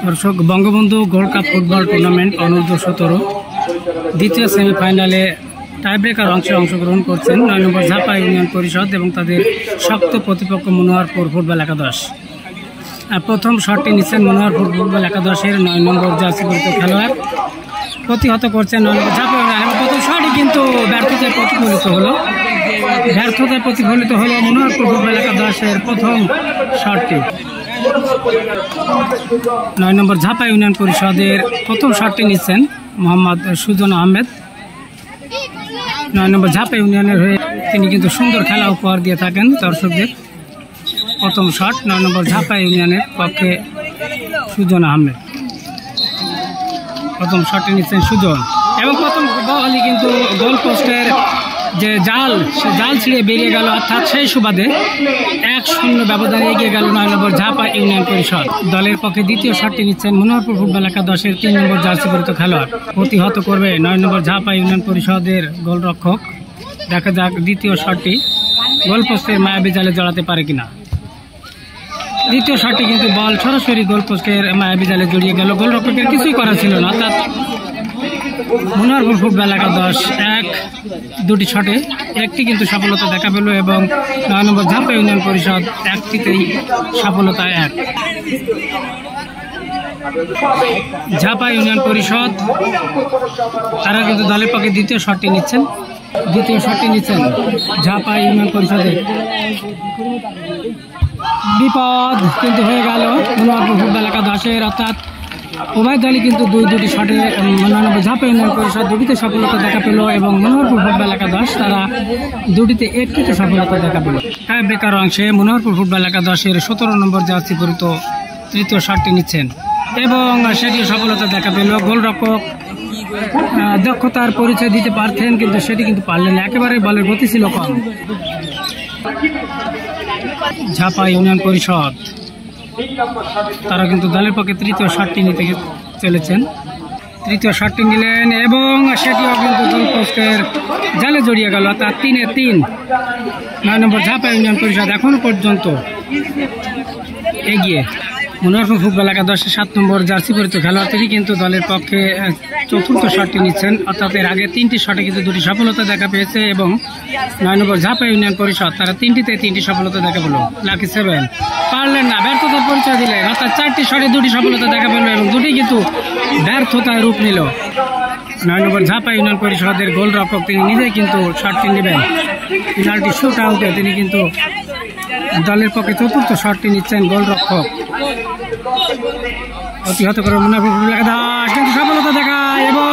দর্শক, Bangabandhu gold cup football tournament অনূর্ধ্ব 17 দ্বিতীয় সেমিফাইনালে টাইব্রেকার অংশে অংশগ্রহণ করছেন 9 নম্বর ঝাপা ইউনিয়ন পরিষদ এবং তাদের শক্ত প্রতিপক্ষ মনোহরপুর ফুটবল একাদশ। প্রথম শটটি নিচ্ছেন মনোহরপুর ফুটবল একাদশের 9 নম্বর জার্সিপরিত খেলোয়াড়, প্রতিহত করছেন 9 নম্বর ঝাপা ইউনিয়ন। প্রথম শটই কিন্তু ব্যর্থতায় প্রতিফলিত হলো মনোহরপুর ফুটবল একাদশের প্রথম শটটি। 9 নম্বর ঝাপা ইউনিয়ন পরিষদের প্রথম শটটি নিচ্ছেন মোহাম্মদ সুজন আহমেদ। 9 নম্বর ঝাপা ইউনিয়নের হয়ে তিনি কিন্তু সুন্দর খেলা উপহার দিয়ে থাকেন দর্শকদের। প্রথম শট 9 নম্বর ঝাপা ইউনিয়নের পক্ষে সুজন আহমেদ। প্রথম শটটি নিচ্ছেন সুজন এবং প্রথম বলই কিন্তু গোল পোস্টের যে জাল, সে জাল ছিঁড়ে বেরিয়ে গেল, অর্থাৎ সেই সুবাদে 1-0 ব্যবধানে এগিয়ে গেল 9 নম্বর ঝাপা ইউনিয়ন পরিষদ। দলের পক্ষে দ্বিতীয় শটটি নিচ্ছেন মনোহরপুর ফুটবল একাদশের 3 নম্বর জার্সি পরিত খেলোয়াড়, প্রতিহত করবে 9 নম্বর ঝাপা ইউনিয়ন পরিষদের গোলরক্ষক। দেখা যাক দ্বিতীয় শটটি গোল পোস্টের মায়াবী জালে জড়াতে পারে কিনা। দ্বিতীয় শটটি কিন্তু বল সরাসরি গোল পোস্টের মায়াবী জালে জড়িয়ে গেল, গোলরক্ষকের কিছুই করা ছিল না। অর্থাৎ মনোহরপুর ফুটবল একাদশ দুটি শটে একটি কিন্তু সফলতা দেখা পেল এবং 9 নম্বর ঝাপা ইউনিয়ন পরিষদ একটিতেই সফলতা 1। ঝাপা ইউনিয়ন পরিষদ তারা কিন্তু দলের পক্ষে দ্বিতীয় শটটি নিচ্ছেন ঝাপা ইউনিয়ন পরিষদের। বিপদ কিন্তু হয়ে গেল মনোহরপুর ফুটবল একাদশের, অর্থাৎ উভয় দলই কিন্তু দুটি শটে 9 নম্বর ঝাপা ইউনিয়ন পরিষদ দুটিতে সফলতা দেখা পেল এবং মনোহরপুর ফুটবল একাদশ তারা দুটিতে একটিতে সফলতা দেখা পেল। টাইব্রেকার অংশে মনোহরপুর ফুটবল একাদশের 17 নম্বর জার্সি পরিত তৃতীয় শটটি নিচ্ছেন এবং সেটিও সফলতা দেখা পেল। গোলরক্ষক দক্ষতার পরিচয় দিতে পারতেন কিন্তু সেটি কিন্তু পারলেন না, একেবারে বলের গতি ছিল কম। ঝাপা ইউনিয়ন পরিষদ তারা কিন্তু দলের পক্ষে তৃতীয় শটটি নিতে চলেছেন। তৃতীয় শটটি নিলেন এবং সেটিও কিন্তু গোল পোস্টের জালে জড়িয়ে গেল, তার 3-3। 9 নম্বর ঝাপা ইউনিয়ন পরিষদ এখনো পর্যন্ত এগিয়ে। মনোহরপুর ফুটবল একাদশের 7 নম্বর জার্সি পরিত খেলোয়াড় তিনি কিন্তু দলের পক্ষে চতুর্থ শটটি নিচ্ছেন, অর্থাৎ এর আগে 3টি শটে কিন্তু 2টি সফলতা দেখা পেয়েছে এবং 9 নম্বর ঝাপা ইউনিয়ন পরিষদ তারা 3টি সফলতা দেখা পেল। লাকি 7 পারলেন না, ব্যর্থতার পরিচয় দিলেন, অর্থাৎ 4টি শটে 2টি সফলতা দেখা পেল এবং 2টি কিন্তু ব্যর্থতায় রূপ নিল। 9 নম্বর ঝাপা ইউনিয়ন পরিষদের গোলরক্ষক তিনি নিজেই কিন্তু শটটি নেবেন, পেনাল্টি শুট আউটে তিনি কিন্তু দলের পক্ষে চতুর্থ শটটি নিচ্ছেন গোলরক্ষক। প্রতিহত করে মনোহরপুর ফুটবল একাদশ কিন্তু সফলতা দেখায় এবং